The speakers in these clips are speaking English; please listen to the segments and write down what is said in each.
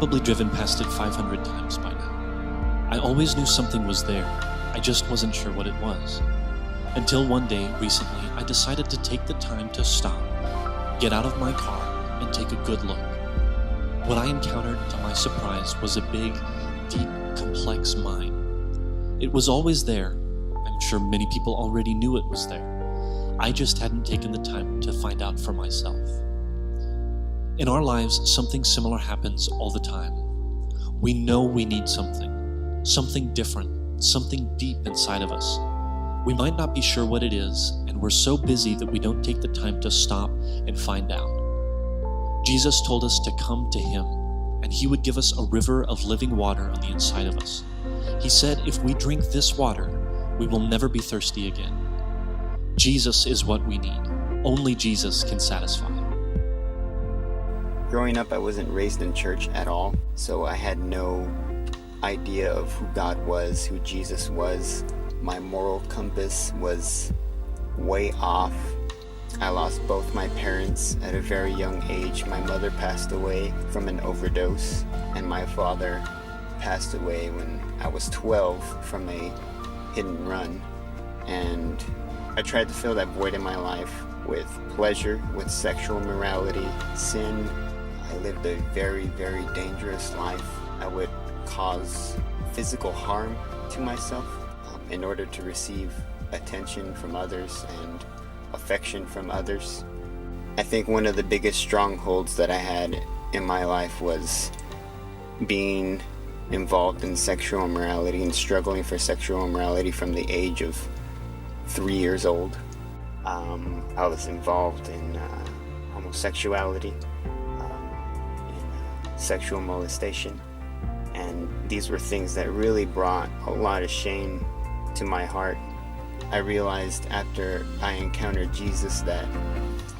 probably driven past it 500 times by now. I always knew something was there. I just wasn't sure what it was. Until one day, recently, I decided to take the time to stop, get out of my car, and take a good look. What I encountered, to my surprise, was a big, deep, complex mine. It was always there. I'm sure many people already knew it was there. I just hadn't taken the time to find out for myself. In our lives, something similar happens all the time. We know we need something different, something deep inside of us. We might not be sure what it is, and we're so busy that we don't take the time to stop and find out. Jesus told us to come to Him, and He would give us a river of living water on the inside of us. He said if we drink this water, we will never be thirsty again. Jesus is what we need. Only Jesus can satisfy. Growing up, I wasn't raised in church at all, so I had no idea of who God was, who Jesus was. My moral compass was way off. I lost both my parents at a very young age. My mother passed away from an overdose, and my father passed away when I was 12 from a hit and run. And I tried to fill that void in my life with pleasure, with sexual morality, sin. I lived a very, very dangerous life. I would cause physical harm to myself in order to receive attention from others and affection from others. I think one of the biggest strongholds that I had in my life was being involved in sexual immorality and struggling for sexual immorality from the age of 3 years old. I was involved in homosexuality, in sexual molestation, and these were things that really brought a lot of shame to my heart. I realized after I encountered Jesus that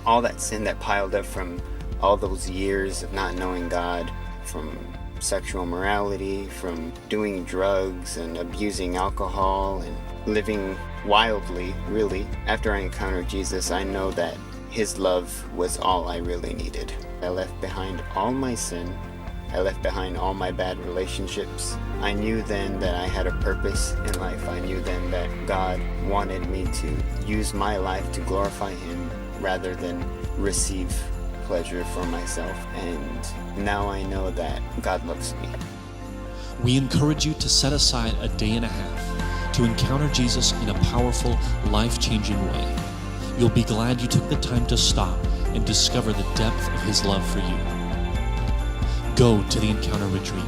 all that sin that piled up from all those years of not knowing God, from sexual morality, from doing drugs and abusing alcohol and living wildly, really. After I encountered Jesus, I know that His love was all I really needed. I left behind all my sin. I left behind all my bad relationships. I knew then that I had a purpose in life. I knew then that God wanted me to use my life to glorify Him rather than receive pleasure for myself. And now I know that God loves me. We encourage you to set aside a day and a half to encounter Jesus in a powerful, life-changing way. You'll be glad you took the time to stop and discover the depth of His love for you. Go to the Encounter Retreat.